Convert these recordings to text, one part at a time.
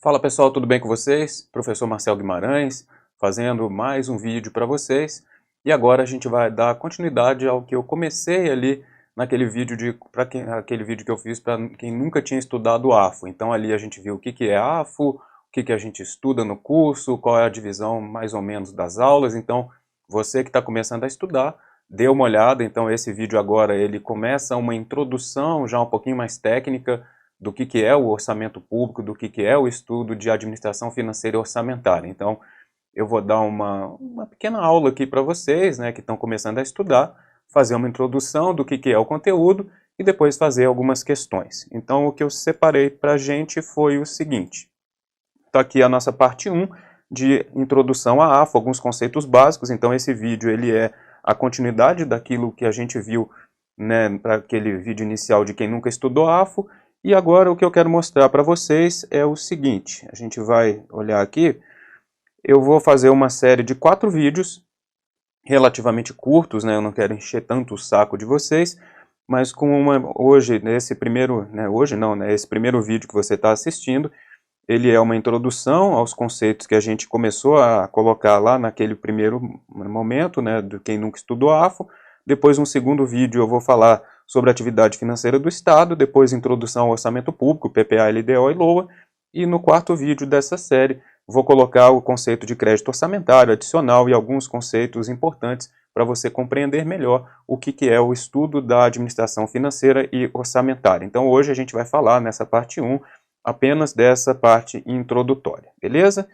Fala pessoal, tudo bem com vocês? Professor Marcel Guimarães, fazendo mais um vídeo para vocês. E agora a gente vai dar continuidade ao que eu comecei ali naquele vídeo aquele vídeo que eu fiz para quem nunca tinha estudado AFO. Então ali a gente viu o que que é AFO, o que que a gente estuda no curso, qual é a divisão mais ou menos das aulas. Então você que está começando a estudar, dê uma olhada. Então esse vídeo agora ele começa uma introdução já um pouquinho mais técnica do que é o orçamento público, do que é o estudo de administração financeira e orçamentária. Então, eu vou dar uma pequena aula aqui para vocês, né, que estão começando a estudar, fazer uma introdução do que é o conteúdo e depois fazer algumas questões. Então, o que eu separei para a gente foi o seguinte. Está aqui a nossa parte 1 de introdução à AFO, alguns conceitos básicos. Então, esse vídeo ele é a continuidade daquilo que a gente viu, né, para aquele vídeo inicial de quem nunca estudou AFO. E agora o que eu quero mostrar para vocês é o seguinte, a gente vai olhar aqui, eu vou fazer uma série de 4 vídeos, relativamente curtos, né, eu não quero encher tanto o saco de vocês, mas hoje, nesse primeiro, esse primeiro vídeo que você está assistindo, ele é uma introdução aos conceitos que a gente começou a colocar lá naquele primeiro momento, né, de quem nunca estudou AFO. Depois, um segundo vídeo, eu vou falar sobre a atividade financeira do Estado, depois introdução ao orçamento público, PPA, LDO e LOA, e no quarto vídeo dessa série, vou colocar o conceito de crédito orçamentário adicional e alguns conceitos importantes para você compreender melhor o que é o estudo da administração financeira e orçamentária. Então, hoje a gente vai falar nessa parte 1 apenas dessa parte introdutória, beleza?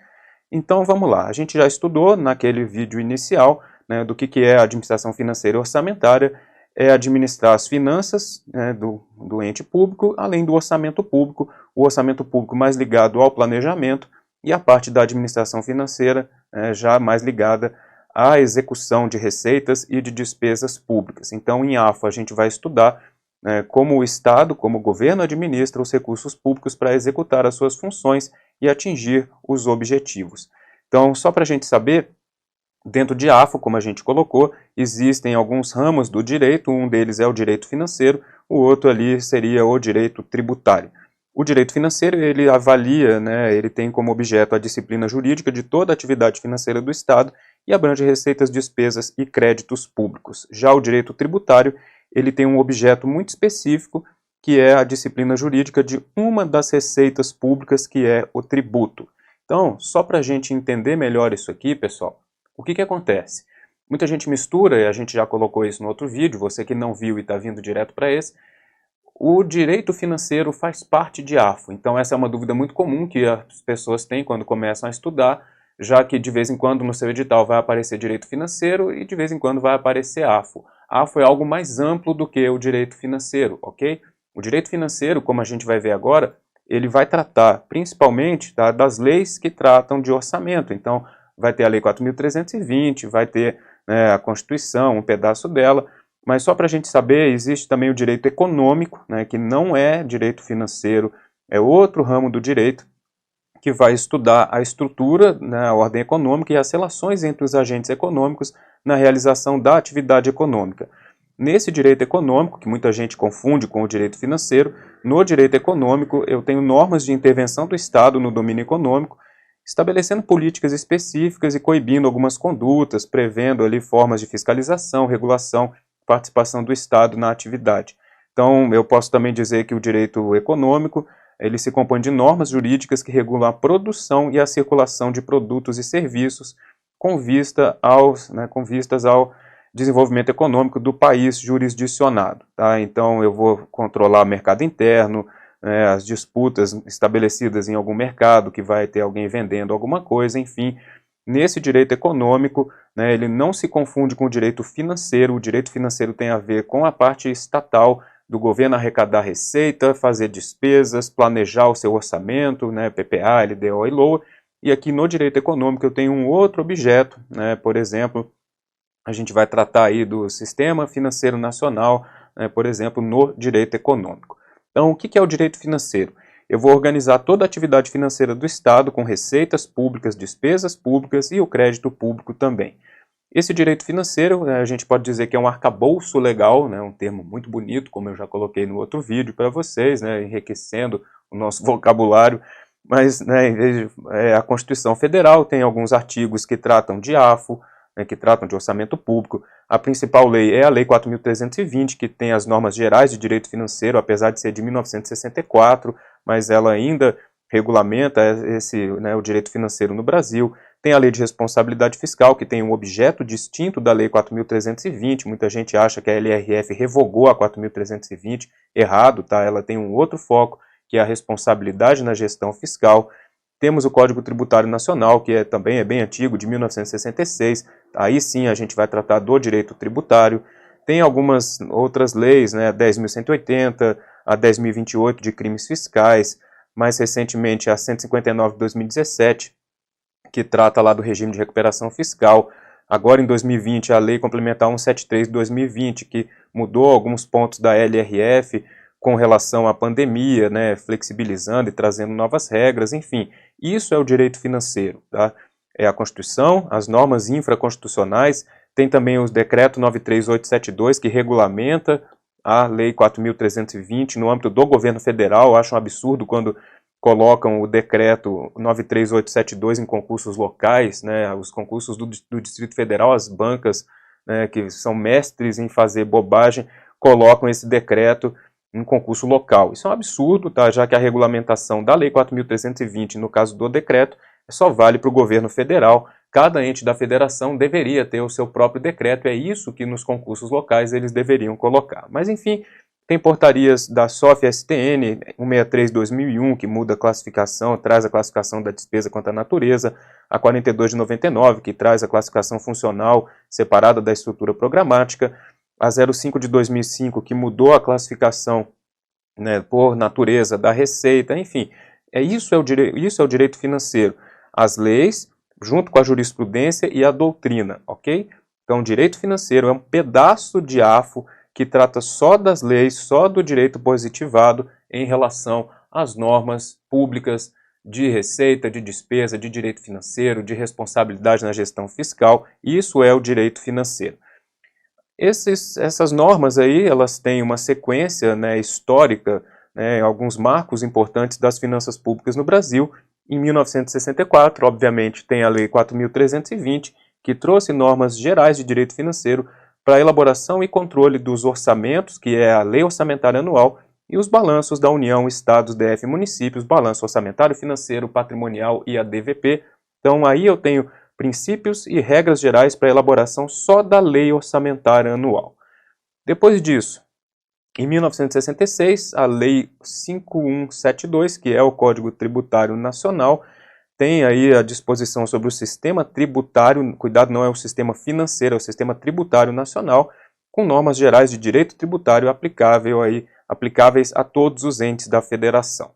Então vamos lá, a gente já estudou naquele vídeo inicial, né, do que é a administração financeira e orçamentária, é administrar as finanças, né, do ente público, além do orçamento público, o orçamento público mais ligado ao planejamento e a parte da administração financeira, já mais ligada à execução de receitas e de despesas públicas. Então em AFO a gente vai estudar como o Estado, como o governo administra os recursos públicos para executar as suas funções e atingir os objetivos. Então, só para a gente saber, dentro de AFO, como a gente colocou, existem alguns ramos do direito, um deles é o direito financeiro, o outro ali seria o direito tributário. O direito financeiro, ele avalia, né, ele tem como objeto a disciplina jurídica de toda a atividade financeira do Estado e abrange receitas, despesas e créditos públicos. Já o direito tributário, ele tem um objeto muito específico, que é a disciplina jurídica de uma das receitas públicas, que é o tributo. Então, só para a gente entender melhor isso aqui, pessoal, o que acontece? Muita gente mistura, e a gente já colocou isso no outro vídeo, você que não viu e está vindo direto para esse, o direito financeiro faz parte de AFO. Então, essa é uma dúvida muito comum que as pessoas têm quando começam a estudar, já que de vez em quando no seu edital vai aparecer direito financeiro e de vez em quando vai aparecer AFO. AFO é algo mais amplo do que o direito financeiro, ok? O direito financeiro, como a gente vai ver agora, ele vai tratar principalmente das leis que tratam de orçamento. Então, vai ter a Lei 4.320, vai ter, né, a Constituição, um pedaço dela, mas só para a gente saber, existe também o direito econômico, né, que não é direito financeiro, é outro ramo do direito, que vai estudar a estrutura, né, a ordem econômica e as relações entre os agentes econômicos na realização da atividade econômica. Nesse direito econômico, que muita gente confunde com o direito financeiro, no direito econômico eu tenho normas de intervenção do Estado no domínio econômico, estabelecendo políticas específicas e coibindo algumas condutas, prevendo ali formas de fiscalização, regulação, participação do Estado na atividade. Então, eu posso também dizer que o direito econômico ele se compõe de normas jurídicas que regulam a produção e a circulação de produtos e serviços com vistas ao desenvolvimento econômico do país jurisdicionado. Tá? Então, eu vou controlar o mercado interno, as disputas estabelecidas em algum mercado, que vai ter alguém vendendo alguma coisa, enfim. Nesse direito econômico, né, ele não se confunde com o direito financeiro. O direito financeiro tem a ver com a parte estatal, do governo arrecadar receita, fazer despesas, planejar o seu orçamento, né, PPA, LDO e LOA. E aqui no direito econômico eu tenho um outro objeto, né, por exemplo, a gente vai tratar aí do Sistema Financeiro Nacional, né, por exemplo, no direito econômico. Então, o que é o direito financeiro? Eu vou organizar toda a atividade financeira do Estado com receitas públicas, despesas públicas e o crédito público também. Esse direito financeiro, a gente pode dizer que é um arcabouço legal, né, um termo muito bonito, como eu já coloquei no outro vídeo para vocês, né, enriquecendo o nosso vocabulário. mas né, a Constituição Federal tem alguns artigos que tratam de AFO, né, que tratam de orçamento público. A principal lei é a Lei 4.320, que tem as normas gerais de direito financeiro, apesar de ser de 1964, mas ela ainda regulamenta o direito financeiro no Brasil. Tem a Lei de Responsabilidade Fiscal, que tem um objeto distinto da Lei 4.320. Muita gente acha que a LRF revogou a 4.320. Errado, tá? Ela tem um outro foco, que é a responsabilidade na gestão fiscal. Temos o Código Tributário Nacional, que também é bem antigo, de 1966. Aí sim a gente vai tratar do direito tributário. Tem algumas outras leis, né, a 10.180, a 10.028 de crimes fiscais, mais recentemente a 159 de 2017, que trata lá do regime de recuperação fiscal. Agora em 2020 a Lei Complementar 173 de 2020, que mudou alguns pontos da LRF com relação à pandemia, né, flexibilizando e trazendo novas regras, enfim. Isso é o direito financeiro, tá? É a Constituição, as normas infraconstitucionais, tem também o Decreto 93872, que regulamenta a Lei 4.320 no âmbito do governo federal. Eu acho um absurdo quando colocam o Decreto 93872 em concursos locais, né, os concursos do Distrito Federal, as bancas, né, que são mestres em fazer bobagem, colocam esse decreto em concurso local. Isso é um absurdo, tá? Já que a regulamentação da Lei 4.320, no caso do decreto, só vale para o governo federal. Cada ente da federação deveria ter o seu próprio decreto, é isso que nos concursos locais eles deveriam colocar. Mas enfim, tem portarias da SOF-STN 163/2001, que muda a classificação, traz a classificação da despesa quanto à natureza, a 42 de 99, que traz a classificação funcional separada da estrutura programática, a 05 de 2005, que mudou a classificação, né, por natureza da receita, enfim, isso é o direito financeiro. As leis, junto com a jurisprudência e a doutrina, ok? Então, o direito financeiro é um pedaço de AFO que trata só das leis, só do direito positivado em relação às normas públicas de receita, de despesa, de direito financeiro, de responsabilidade na gestão fiscal. Isso é o direito financeiro. Essas normas aí, elas têm uma sequência, né, histórica, né, alguns marcos importantes das finanças públicas no Brasil. Em 1964, obviamente, tem a Lei 4.320, que trouxe normas gerais de direito financeiro para a elaboração e controle dos orçamentos, que é a Lei Orçamentária Anual, e os balanços da União, Estados, DF e municípios, balanço orçamentário, financeiro, patrimonial e a DVP. Então aí eu tenho princípios e regras gerais para a elaboração só da Lei Orçamentária Anual. Depois disso, em 1966, a Lei 5172, que é o Código Tributário Nacional, tem aí a disposição sobre o sistema tributário, cuidado, não é o sistema financeiro, é o sistema tributário nacional, com normas gerais de direito tributário aplicáveis a todos os entes da federação.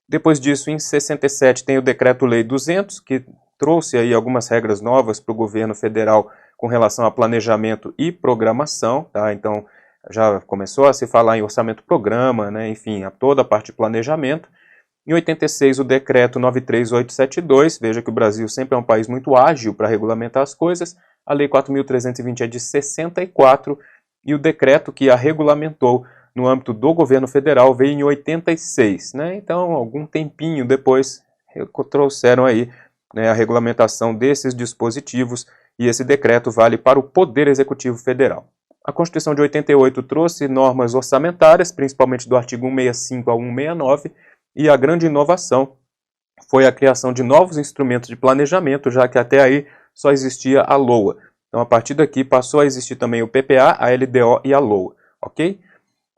Depois disso, em 67, tem o Decreto-Lei 200, que trouxe aí algumas regras novas para o governo federal com relação a planejamento e programação, tá? Então, já começou a se falar em orçamento-programa, né? Enfim, toda a parte de planejamento. Em 86, o Decreto 93872, veja que o Brasil sempre é um país muito ágil para regulamentar as coisas. A Lei 4.320 é de 64 e o decreto que a regulamentou no âmbito do governo federal veio em 86, né? Então, algum tempinho depois, trouxeram aí, né, a regulamentação desses dispositivos e esse decreto vale para o Poder Executivo Federal. A Constituição de 88 trouxe normas orçamentárias, principalmente do artigo 165 a 169, e a grande inovação foi a criação de novos instrumentos de planejamento, já que até aí só existia a LOA. Então, a partir daqui, passou a existir também o PPA, a LDO e a LOA, ok?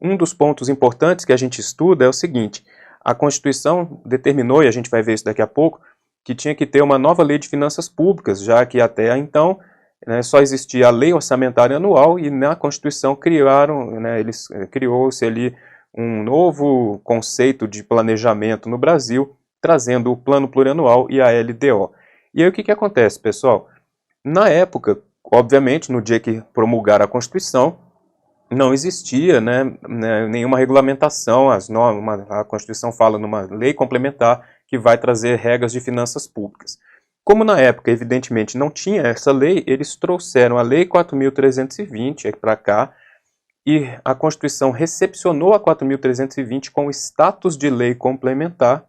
Um dos pontos importantes que a gente estuda é o seguinte: a Constituição determinou, e a gente vai ver isso daqui a pouco, que tinha que ter uma nova lei de finanças públicas, já que até então, né, só existia a Lei Orçamentária Anual e na Constituição criou-se ali um novo conceito de planejamento no Brasil, trazendo o Plano Plurianual e a LDO. E aí o que acontece, pessoal? Na época, obviamente, no dia que promulgaram a Constituição, não existia, né, nenhuma regulamentação, a Constituição fala numa lei complementar que vai trazer regras de finanças públicas. Como na época, evidentemente, não tinha essa lei, eles trouxeram a Lei 4.320 para cá, e a Constituição recepcionou a 4.320 com o status de lei complementar,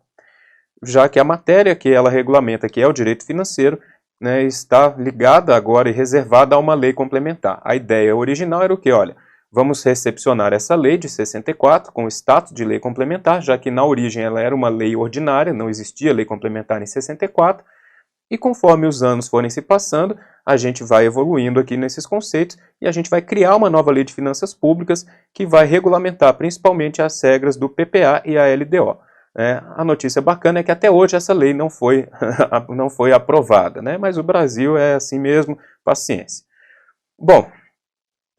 já que a matéria que ela regulamenta, que é o direito financeiro, né, está ligada agora e reservada a uma lei complementar. A ideia original era o que? Olha, vamos recepcionar essa lei de 64 com o status de lei complementar, já que na origem ela era uma lei ordinária, não existia lei complementar em 64, e conforme os anos forem se passando, a gente vai evoluindo aqui nesses conceitos e a gente vai criar uma nova lei de finanças públicas que vai regulamentar principalmente as regras do PPA e a LDO. A notícia bacana é que até hoje essa lei não foi aprovada, né? Mas o Brasil é assim mesmo, paciência. Bom,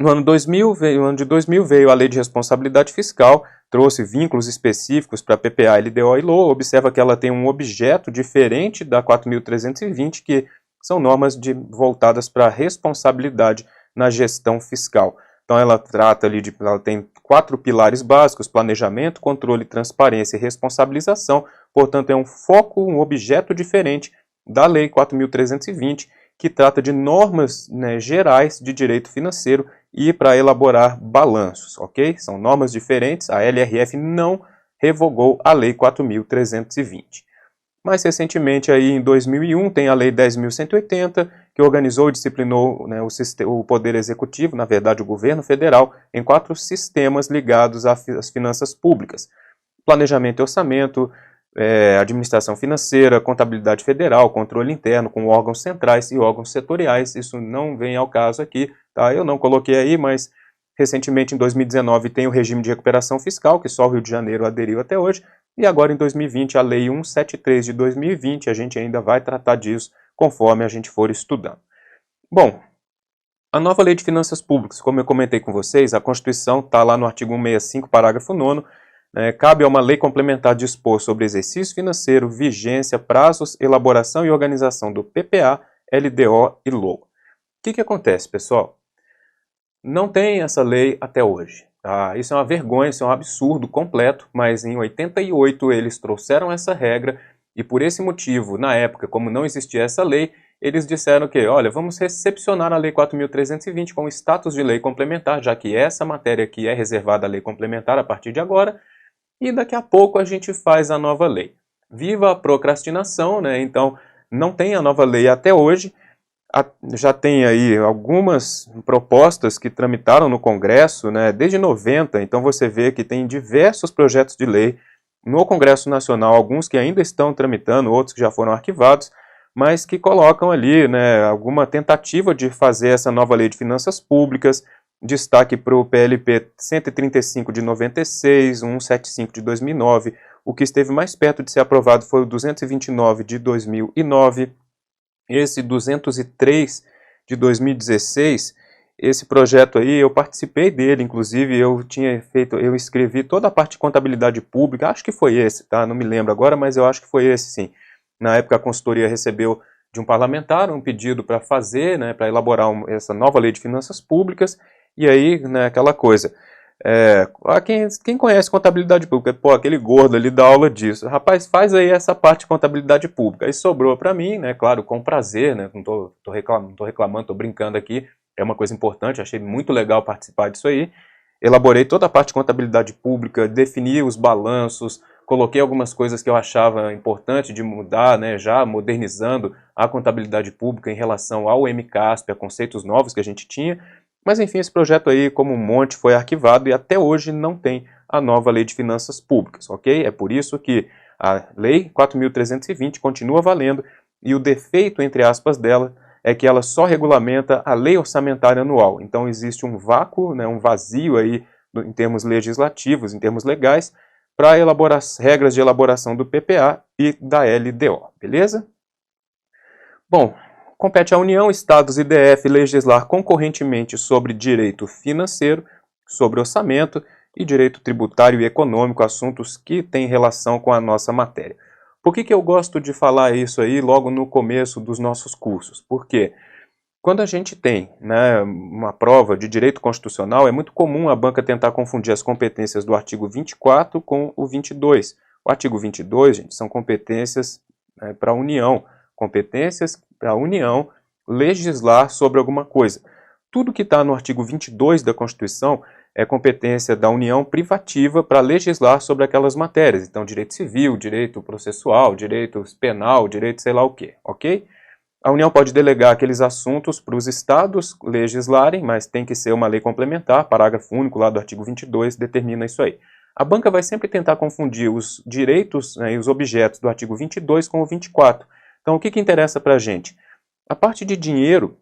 no ano de 2000 veio a Lei de Responsabilidade Fiscal, trouxe vínculos específicos para PPA, LDO e LOA. Observa que ela tem um objeto diferente da 4.320, que são normas voltadas para a responsabilidade na gestão fiscal. Então ela trata ali ela tem 4 pilares básicos: planejamento, controle, transparência e responsabilização. Portanto, é um foco, um objeto diferente da Lei 4.320, que trata de normas, né, gerais de direito financeiro e para elaborar balanços, ok? São normas diferentes, a LRF não revogou a Lei 4.320. Mais recentemente, aí, em 2001, tem a Lei 10.180, que organizou e disciplinou, né, o Poder Executivo, na verdade o governo federal, em 4 sistemas ligados às finanças públicas: planejamento e orçamento, administração financeira, contabilidade federal, controle interno, com órgãos centrais e órgãos setoriais. Isso não vem ao caso aqui, tá? Eu não coloquei aí, mas recentemente, em 2019, tem o regime de recuperação fiscal, que só o Rio de Janeiro aderiu até hoje, e agora em 2020, a Lei 173 de 2020, a gente ainda vai tratar disso conforme a gente for estudando. Bom, a nova Lei de Finanças Públicas, como eu comentei com vocês, a Constituição está lá no artigo 165, parágrafo 9º, cabe a uma lei complementar dispor sobre exercício financeiro, vigência, prazos, elaboração e organização do PPA, LDO e LOA. O que acontece, pessoal? Não tem essa lei até hoje. Tá? Isso é uma vergonha, isso é um absurdo completo, mas em 88 eles trouxeram essa regra e por esse motivo, na época, como não existia essa lei, eles disseram que, olha, vamos recepcionar a Lei 4.320 com status de lei complementar, já que essa matéria aqui é reservada à lei complementar a partir de agora, e daqui a pouco a gente faz a nova lei. Viva a procrastinação, né? Então, não tem a nova lei até hoje. Já tem aí algumas propostas que tramitaram no Congresso, né, desde 90, então você vê que tem diversos projetos de lei no Congresso Nacional, alguns que ainda estão tramitando, outros que já foram arquivados, mas que colocam ali, né, alguma tentativa de fazer essa nova lei de finanças públicas. Destaque para o PLP 135 de 96, 175 de 2009, o que esteve mais perto de ser aprovado foi o 229 de 2009, esse 203 de 2016, esse projeto aí, eu participei dele, inclusive eu escrevi toda a parte de contabilidade pública, acho que foi esse, tá? Não me lembro agora, mas eu acho que foi esse sim. Na época a consultoria recebeu de um parlamentar um pedido para fazer, né, para elaborar essa nova lei de finanças públicas, e aí, né, aquela coisa. Quem conhece contabilidade pública, pô, aquele gordo ali dá aula disso. Rapaz, faz aí essa parte de contabilidade pública. Aí sobrou para mim, né, claro, com prazer, né, não tô reclamando, tô brincando aqui, é uma coisa importante, achei muito legal participar disso aí. Elaborei toda a parte de contabilidade pública, defini os balanços, coloquei algumas coisas que eu achava importante de mudar, né, já modernizando a contabilidade pública em relação ao MCASP, a conceitos novos que a gente tinha. Mas enfim, esse projeto aí, como um monte, foi arquivado e até hoje não tem a nova Lei de Finanças Públicas, ok? É por isso que a Lei 4.320 continua valendo e o defeito, entre aspas, dela é que ela só regulamenta a Lei Orçamentária Anual. Então existe um vácuo, né, um vazio aí em termos legislativos, em termos legais, para elaborar as regras de elaboração do PPA e da LDO, beleza? Bom, compete à União, Estados e DF legislar concorrentemente sobre direito financeiro, sobre orçamento e direito tributário e econômico, assuntos que têm relação com a nossa matéria. Por que eu gosto de falar isso aí logo no começo dos nossos cursos? Porque quando a gente tem, né, uma prova de direito constitucional, é muito comum a banca tentar confundir as competências do artigo 24 com o 22. O artigo 22, gente, são competências, né, para a União, competências para a União legislar sobre alguma coisa. Tudo que está no artigo 22 da Constituição é competência da União privativa para legislar sobre aquelas matérias. Então, direito civil, direito processual, direito penal, direito sei lá o quê, ok? A União pode delegar aqueles assuntos para os estados legislarem, mas tem que ser uma lei complementar, parágrafo único lá do artigo 22 determina isso aí. A banca vai sempre tentar confundir os direitos, né, e os objetos do artigo 22 com o 24. Então, o que interessa para a gente? A parte de dinheiro,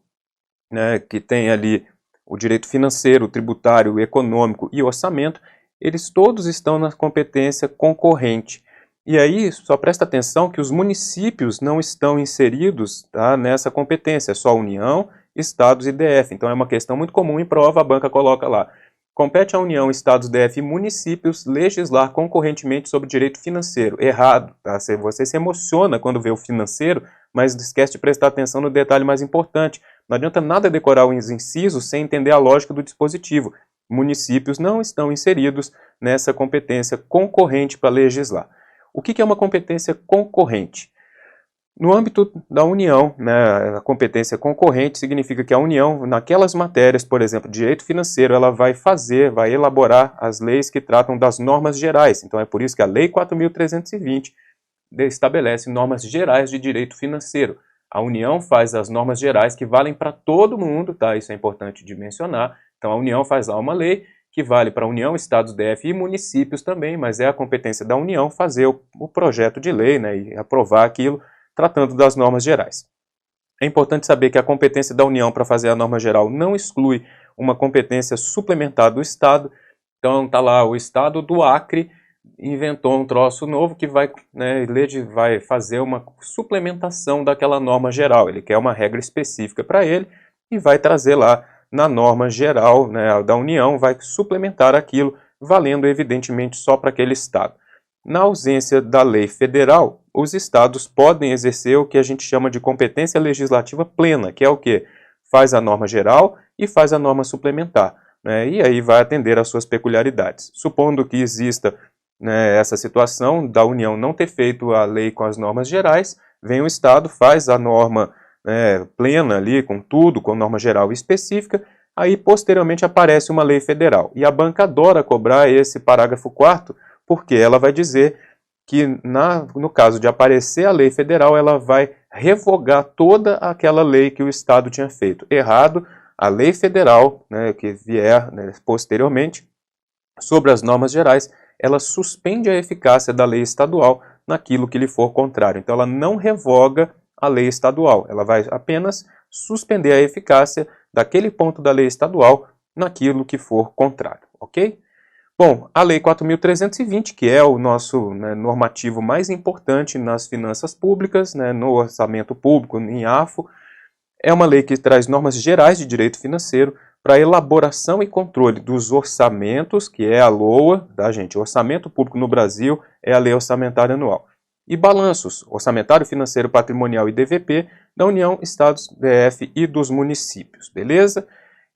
né, que tem ali o direito financeiro, tributário, econômico e orçamento, eles todos estão na competência concorrente. E aí, só presta atenção que os municípios não estão inseridos, tá, nessa competência, só a União, Estados e DF. Então é uma questão muito comum em prova, a banca coloca lá. Compete à União, Estados, DF e municípios legislar concorrentemente sobre direito financeiro. Errado, tá? Você se emociona quando vê o financeiro, mas esquece de prestar atenção no detalhe mais importante. Não adianta nada decorar os incisos sem entender a lógica do dispositivo. Municípios não estão inseridos nessa competência concorrente para legislar. O que é uma competência concorrente? No âmbito da União, né, a competência concorrente significa que a União, naquelas matérias, por exemplo, direito financeiro, ela vai elaborar as leis que tratam das normas gerais. Então é por isso que a Lei 4.320 estabelece normas gerais de direito financeiro. A União faz as normas gerais que valem para todo mundo, tá? Isso é importante de mencionar. Então a União faz lá uma lei que vale para a União, Estados, DF e municípios também, mas é a competência da União fazer o projeto de lei, né, e aprovar aquilo, tratando das normas gerais. É importante saber que a competência da União para fazer a norma geral não exclui uma competência suplementar do Estado. Então está lá, o Estado do Acre inventou um troço novo que vai fazer uma suplementação daquela norma geral. Ele quer uma regra específica para ele e vai trazer lá na norma geral, né, da União, vai suplementar aquilo, valendo evidentemente só para aquele Estado. Na ausência da lei federal, os estados podem exercer o que a gente chama de competência legislativa plena, que é o quê? Faz a norma geral e faz a norma suplementar, né? E aí vai atender às suas peculiaridades. Supondo que exista, né, essa situação da União não ter feito a lei com as normas gerais, vem o estado, faz a norma, né, plena ali, com tudo, com norma geral específica, aí posteriormente aparece uma lei federal. E a banca adora cobrar esse parágrafo 4º, porque ela vai dizer que, no caso de aparecer a lei federal, ela vai revogar toda aquela lei que o Estado tinha feito. Errado, a lei federal, né, que vier, né, posteriormente, sobre as normas gerais, ela suspende a eficácia da lei estadual naquilo que lhe for contrário. Então ela não revoga a lei estadual, ela vai apenas suspender a eficácia daquele ponto da lei estadual naquilo que for contrário, ok? Bom, a Lei 4.320, que é o nosso, né, normativo mais importante nas finanças públicas, né, no orçamento público, em AFO, é uma lei que traz normas gerais de direito financeiro para elaboração e controle dos orçamentos, que é a LOA, tá, gente? Orçamento público no Brasil é a Lei Orçamentária Anual. E balanços, orçamentário financeiro patrimonial e DVP, da União, Estados, DF e dos municípios, beleza?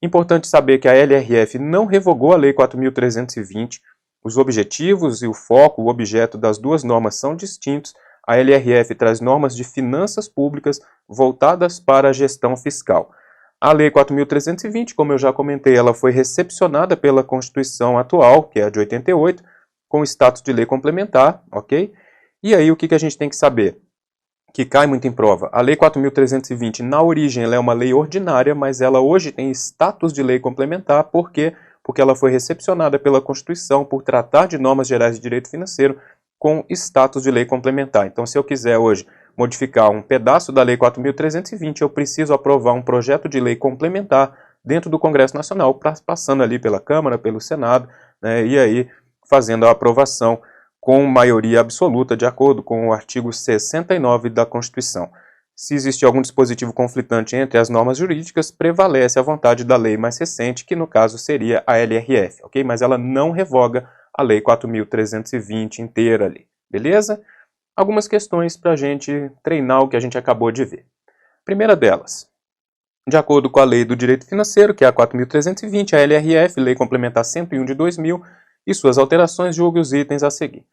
Importante saber que a LRF não revogou a Lei 4.320, os objetivos e o foco, o objeto das duas normas são distintos. A LRF traz normas de finanças públicas voltadas para a gestão fiscal. A Lei 4.320, como eu já comentei, ela foi recepcionada pela Constituição atual, que é a de 88, com status de lei complementar, ok? E aí o que a gente tem que saber? Que cai muito em prova. A Lei 4.320, na origem, ela é uma lei ordinária, mas ela hoje tem status de lei complementar. Por quê? Porque ela foi recepcionada pela Constituição por tratar de normas gerais de direito financeiro com status de lei complementar. Então, se eu quiser hoje modificar um pedaço da Lei 4.320, eu preciso aprovar um projeto de lei complementar dentro do Congresso Nacional, passando ali pela Câmara, pelo Senado, né, e aí fazendo a aprovação com maioria absoluta, de acordo com o artigo 69 da Constituição. Se existe algum dispositivo conflitante entre as normas jurídicas, prevalece a vontade da lei mais recente, que no caso seria a LRF, ok? Mas ela não revoga a Lei 4.320 inteira ali, beleza? Algumas questões para a gente treinar o que a gente acabou de ver. Primeira delas, de acordo com a Lei do Direito Financeiro, que é a 4.320, a LRF, Lei Complementar 101 de 2000, e suas alterações, julgue os itens a seguir.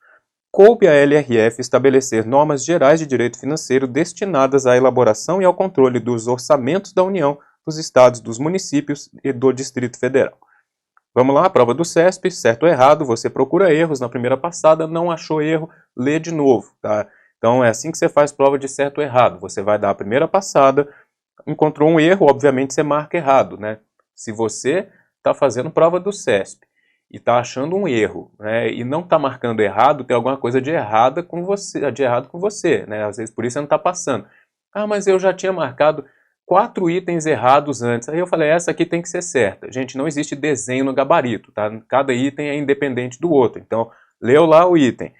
Coube à LRF estabelecer normas gerais de direito financeiro destinadas à elaboração e ao controle dos orçamentos da União, dos estados, dos municípios e do Distrito Federal. Vamos lá, prova do CESP, certo ou errado, você procura erros na primeira passada, não achou erro, lê de novo, tá? Então é assim que você faz prova de certo ou errado, você vai dar a primeira passada, encontrou um erro, obviamente você marca errado, né? Se você está fazendo prova do CESP e está achando um erro, né, e não está marcando errado, tem alguma coisa de errado com você, né? Às vezes por isso você não está passando. Ah, mas eu já tinha marcado 4 itens errados antes. Aí eu falei, essa aqui tem que ser certa. Gente, não existe desenho no gabarito, tá? Cada item é independente do outro. Então, leu lá o item.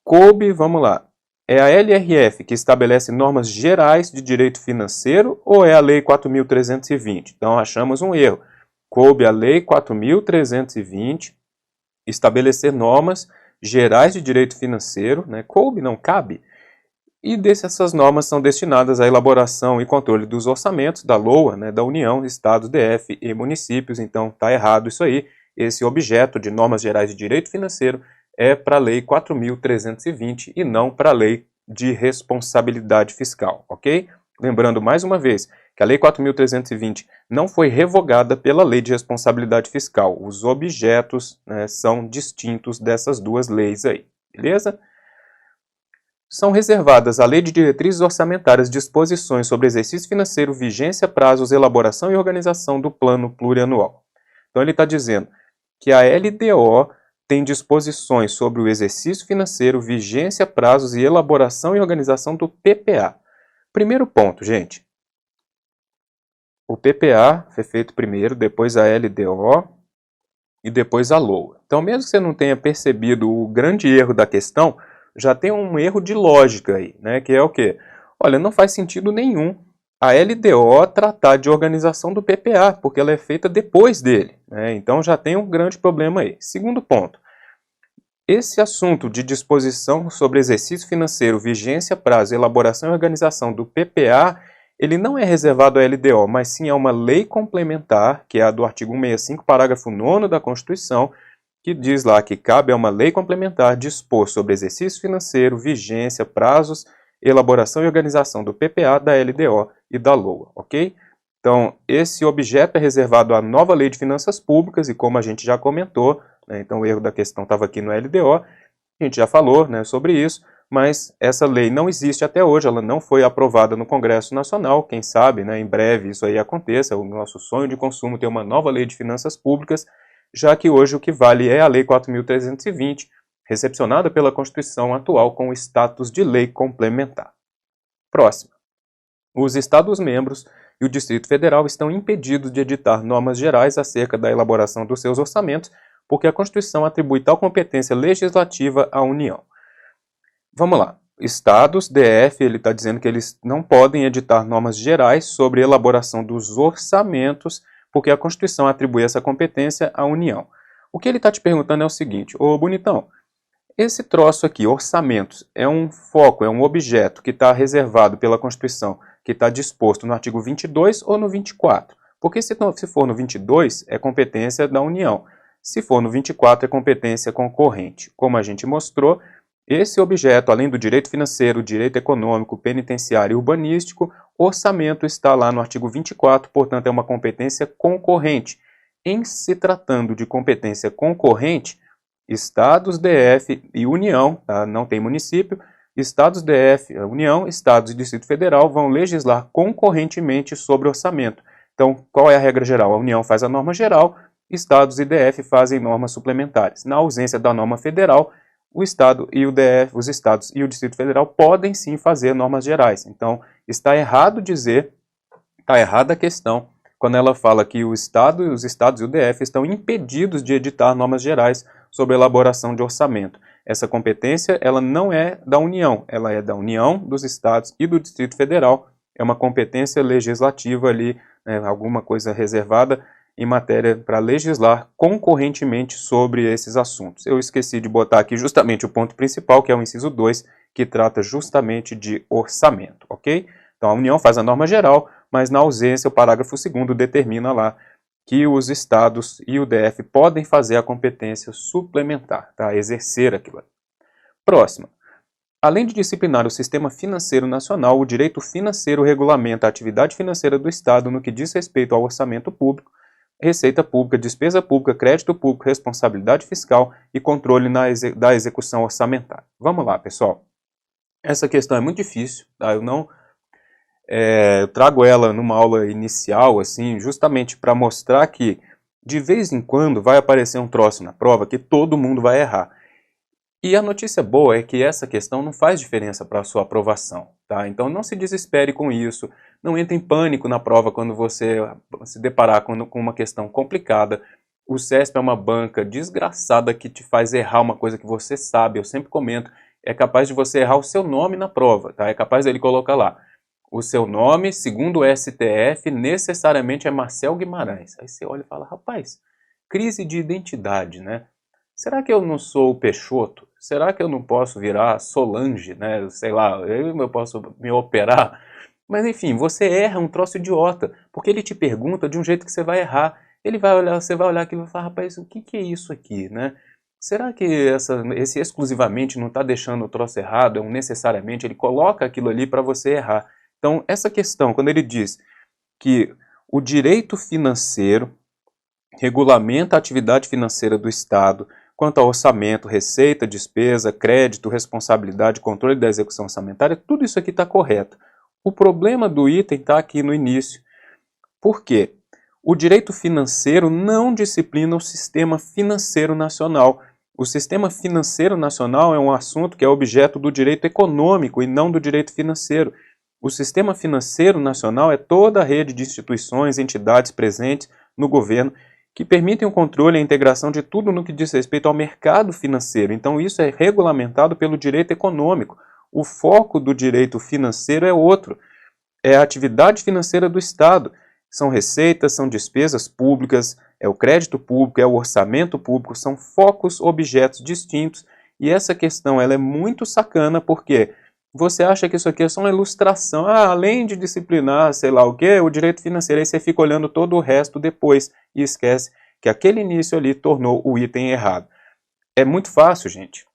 Coube, vamos lá. É a LRF que estabelece normas gerais de direito financeiro ou é a Lei 4.320? Então, achamos um erro. Coube a Lei 4.320 estabelecer normas gerais de direito financeiro, né? Coube, não cabe. E essas normas são destinadas à elaboração e controle dos orçamentos da LOA, né, da União, Estados, DF e municípios. Então, está errado isso aí. Esse objeto de normas gerais de direito financeiro é para a Lei 4.320 e não para a Lei de responsabilidade fiscal, ok? Lembrando mais uma vez que a Lei 4.320 não foi revogada pela Lei de responsabilidade fiscal. Os objetos, né, são distintos dessas duas leis aí, beleza? São reservadas à Lei de Diretrizes Orçamentárias disposições sobre exercício financeiro, vigência, prazos, elaboração e organização do plano plurianual. Então ele está dizendo que a LDO tem disposições sobre o exercício financeiro, vigência, prazos e elaboração e organização do PPA. Primeiro ponto, gente. O PPA foi feito primeiro, depois a LDO e depois a LOA. Então, mesmo que você não tenha percebido o grande erro da questão, já tem um erro de lógica aí, né? Que é o quê? Olha, não faz sentido nenhum a LDO tratar de organização do PPA, porque ela é feita depois dele, né? Então já tem um grande problema aí. Segundo ponto, esse assunto de disposição sobre exercício financeiro, vigência, prazo, elaboração e organização do PPA, ele não é reservado à LDO, mas sim a uma lei complementar, que é a do artigo 165, parágrafo 9º da Constituição, que diz lá que cabe a uma lei complementar dispor sobre exercício financeiro, vigência, prazos, elaboração e organização do PPA, da LDO e da LOA, ok? Então, esse objeto é reservado à nova Lei de Finanças Públicas e como a gente já comentou, né, então o erro da questão estava aqui no LDO, a gente já falou, né, sobre isso, mas essa lei não existe até hoje, ela não foi aprovada no Congresso Nacional, quem sabe, né, em breve isso aí aconteça, o nosso sonho de consumo ter uma nova Lei de Finanças Públicas, já que hoje o que vale é a Lei 4.320, recepcionada pela Constituição atual com o status de lei complementar. Próxima. Os Estados-membros e o Distrito Federal estão impedidos de editar normas gerais acerca da elaboração dos seus orçamentos, porque a Constituição atribui tal competência legislativa à União. Vamos lá. Estados, DF, ele está dizendo que eles não podem editar normas gerais sobre a elaboração dos orçamentos, porque a Constituição atribui essa competência à União. O que ele está te perguntando é o seguinte, ô bonitão, esse troço aqui, orçamentos, é um foco, é um objeto que está reservado pela Constituição, que está disposto no artigo 22 ou no 24? Porque se for no 22, é competência da União. Se for no 24, é competência concorrente. Como a gente mostrou, esse objeto, além do direito financeiro, direito econômico, penitenciário e urbanístico, orçamento está lá no artigo 24, portanto é uma competência concorrente. Em se tratando de competência concorrente, Estados, DF e União, tá? Não tem município, Estados, DF, União, Estados e Distrito Federal vão legislar concorrentemente sobre orçamento. Então, qual é a regra geral? A União faz a norma geral, Estados e DF fazem normas suplementares. Na ausência da norma federal, o Estado e o DF, os Estados e o Distrito Federal podem sim fazer normas gerais. Então, está errado dizer, está errada a questão, quando ela fala que os Estados e o DF estão impedidos de editar normas gerais sobre a elaboração de orçamento. Essa competência, ela não é da União, ela é da União, dos Estados e do Distrito Federal. É uma competência legislativa ali, né, alguma coisa reservada em matéria para legislar concorrentemente sobre esses assuntos. Eu esqueci de botar aqui justamente o ponto principal, que é o inciso 2, que trata justamente de orçamento, ok? Então a União faz a norma geral, mas na ausência o parágrafo 2º determina lá que os Estados e o DF podem fazer a competência suplementar, tá? Exercer aquilo. Próxima. Além de disciplinar o sistema financeiro nacional, o direito financeiro regulamenta a atividade financeira do Estado no que diz respeito ao orçamento público, receita pública, despesa pública, crédito público, responsabilidade fiscal e controle da execução orçamentária. Vamos lá, pessoal. Essa questão é muito difícil, tá? Eu trago ela numa aula inicial, assim, justamente para mostrar que de vez em quando vai aparecer um troço na prova que todo mundo vai errar. E a notícia boa é que essa questão não faz diferença para a sua aprovação, tá? Então não se desespere com isso, não entre em pânico na prova quando você se deparar com uma questão complicada. O CESP é uma banca desgraçada que te faz errar uma coisa que você sabe, eu sempre comento, é capaz de você errar o seu nome na prova, tá? É capaz dele colocar lá, o seu nome, segundo o STF, necessariamente é Marcel Guimarães. Aí você olha e fala, rapaz, crise de identidade, né? Será que eu não sou o Peixoto? Será que eu não posso virar Solange, né? Sei lá, eu posso me operar? Mas enfim, você erra um troço idiota, porque ele te pergunta de um jeito que você vai errar. Ele vai olhar, você vai olhar aquilo e vai falar, rapaz, o que é isso aqui, né? Será que esse exclusivamente não está deixando o troço errado? É um necessariamente, ele coloca aquilo ali para você errar. Então, essa questão, quando ele diz que o direito financeiro regulamenta a atividade financeira do Estado quanto ao orçamento, receita, despesa, crédito, responsabilidade, controle da execução orçamentária, tudo isso aqui está correto. O problema do item está aqui no início. Por quê? O direito financeiro não disciplina o sistema financeiro nacional. O sistema financeiro nacional é um assunto que é objeto do direito econômico e não do direito financeiro. O sistema financeiro nacional é toda a rede de instituições, entidades presentes no governo que permitem o controle e a integração de tudo no que diz respeito ao mercado financeiro. Então isso é regulamentado pelo direito econômico. O foco do direito financeiro é outro. É a atividade financeira do Estado. São receitas, são despesas públicas, é o crédito público, é o orçamento público, são focos, objetos distintos. E essa questão ela é muito sacana porque você acha que isso aqui é só uma ilustração, além de disciplinar, sei lá o que, o direito financeiro, aí você fica olhando todo o resto depois e esquece que aquele início ali tornou o item errado. É muito fácil, gente,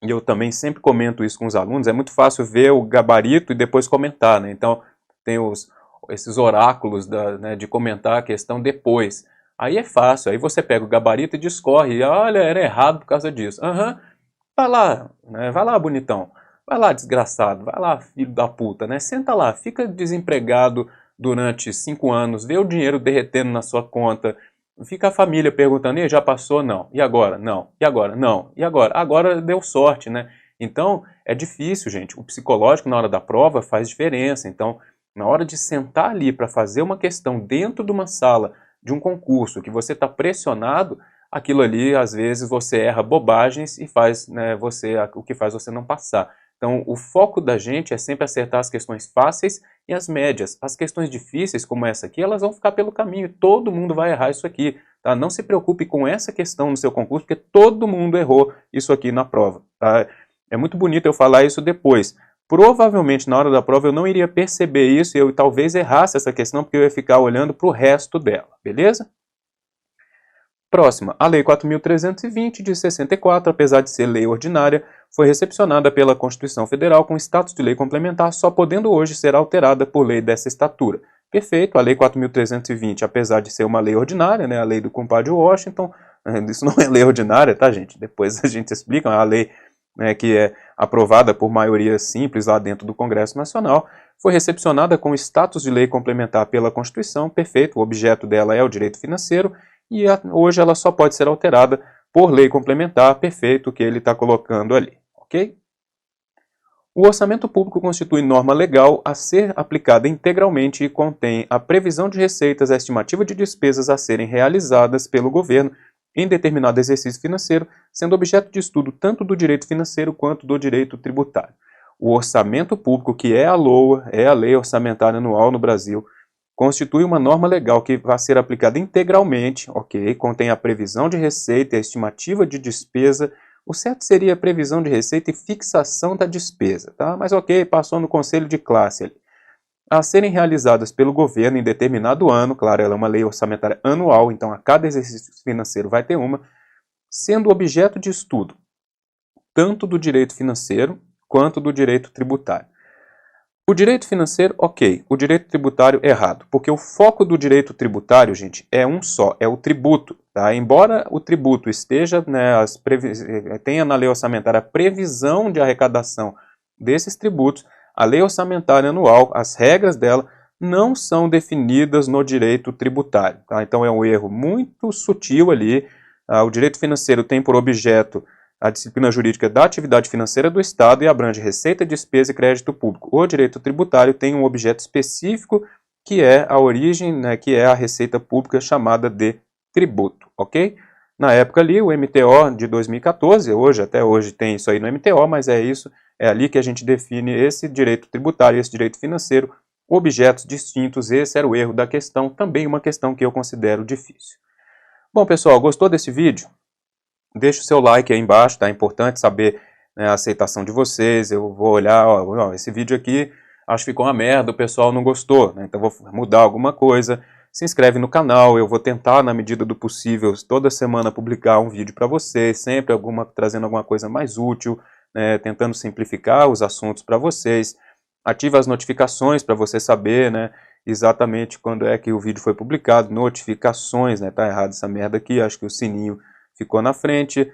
e eu também sempre comento isso com os alunos, é muito fácil ver o gabarito e depois comentar, né? Então tem esses oráculos né, de comentar a questão depois. Aí é fácil, aí você pega o gabarito e discorre, e olha, era errado por causa disso. Vai lá, né, vai lá, bonitão. Vai lá, desgraçado, vai lá, filho da puta, né? Senta lá, fica desempregado durante 5 anos, vê o dinheiro derretendo na sua conta, fica a família perguntando, e já passou? Não. E agora? Não. E agora? Não. E agora? Agora deu sorte, né? Então, é difícil, gente. O psicológico na hora da prova faz diferença. Então, na hora de sentar ali para fazer uma questão dentro de uma sala de um concurso que você está pressionado, aquilo ali, às vezes, você erra bobagens e faz, né, o que faz você não passar. Então, o foco da gente é sempre acertar as questões fáceis e as médias. As questões difíceis, como essa aqui, elas vão ficar pelo caminho. Todo mundo vai errar isso aqui. Tá? Não se preocupe com essa questão no seu concurso, porque todo mundo errou isso aqui na prova. Tá? É muito bonito eu falar isso depois. Provavelmente, na hora da prova, eu não iria perceber isso e eu talvez errasse essa questão, porque eu ia ficar olhando para o resto dela. Beleza? Próxima, a Lei 4.320 de 64, apesar de ser lei ordinária, foi recepcionada pela Constituição Federal com status de lei complementar, só podendo hoje ser alterada por lei dessa estatura. Perfeito, a Lei 4.320, apesar de ser uma lei ordinária, né, a lei do compadre Washington, isso não é lei ordinária, tá, gente? Depois a gente explica, é a lei, né, que é aprovada por maioria simples lá dentro do Congresso Nacional, foi recepcionada com status de lei complementar pela Constituição, perfeito, o objeto dela é o direito financeiro, e hoje ela só pode ser alterada por lei complementar, perfeito, que ele está colocando ali, ok? O orçamento público constitui norma legal a ser aplicada integralmente e contém a previsão de receitas, a estimativa de despesas a serem realizadas pelo governo em determinado exercício financeiro, sendo objeto de estudo tanto do direito financeiro quanto do direito tributário. O orçamento público, que é a LOA, é a Lei Orçamentária Anual no Brasil, constitui uma norma legal que vai ser aplicada integralmente, ok? Contém a previsão de receita e a estimativa de despesa. O certo seria a previsão de receita e fixação da despesa, tá? Mas ok, passou no conselho de classe ali. A serem realizadas pelo governo em determinado ano, claro, ela é uma lei orçamentária anual, então a cada exercício financeiro vai ter uma, sendo objeto de estudo tanto do direito financeiro quanto do direito tributário. O direito financeiro, ok. O direito tributário, errado. Porque o foco do direito tributário, gente, é um só, é o tributo. Tá? Embora o tributo esteja, né, tenha na lei orçamentária a previsão de arrecadação desses tributos, a lei orçamentária anual, as regras dela, não são definidas no direito tributário. Tá? Então é um erro muito sutil ali. O direito financeiro tem por objeto a disciplina jurídica da atividade financeira do Estado e abrange receita, despesa e crédito público. O direito tributário tem um objeto específico que é a origem, né, que é a receita pública chamada de tributo, ok? Na época ali, o MTO de 2014, até hoje tem isso aí no MTO, mas é isso, é ali que a gente define esse direito tributário, esse direito financeiro, objetos distintos. Esse era o erro da questão, também uma questão que eu considero difícil. Bom, pessoal, gostou desse vídeo? Deixa o seu like aí embaixo, tá? É importante saber, né, a aceitação de vocês. Eu vou olhar, ó, esse vídeo aqui, acho que ficou uma merda, o pessoal não gostou, né? Então vou mudar alguma coisa. Se inscreve no canal, eu vou tentar, na medida do possível, toda semana publicar um vídeo para vocês, sempre trazendo alguma coisa mais útil, né, tentando simplificar os assuntos para vocês. Ativa as notificações para você saber, né, exatamente quando é que o vídeo foi publicado. Notificações, né? Tá errado essa merda aqui, acho que o sininho ficou na frente.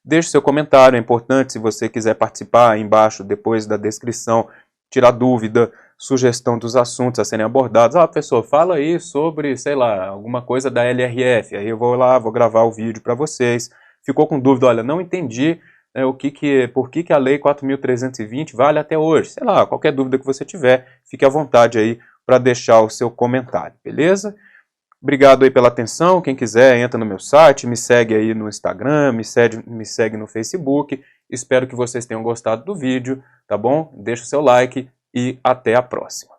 Deixe seu comentário, é importante, se você quiser participar, aí embaixo, depois da descrição, tirar dúvida, sugestão dos assuntos a serem abordados. Professor, fala aí sobre, sei lá, alguma coisa da LRF, aí eu vou lá, vou gravar o vídeo para vocês. Ficou com dúvida, olha, não entendi, né, por que a lei 4.320 vale até hoje? Sei lá, qualquer dúvida que você tiver, fique à vontade aí para deixar o seu comentário, beleza? Obrigado aí pela atenção. Quem quiser, entra no meu site, me segue aí no Instagram, me segue no Facebook. Espero que vocês tenham gostado do vídeo, tá bom? Deixa o seu like e até a próxima.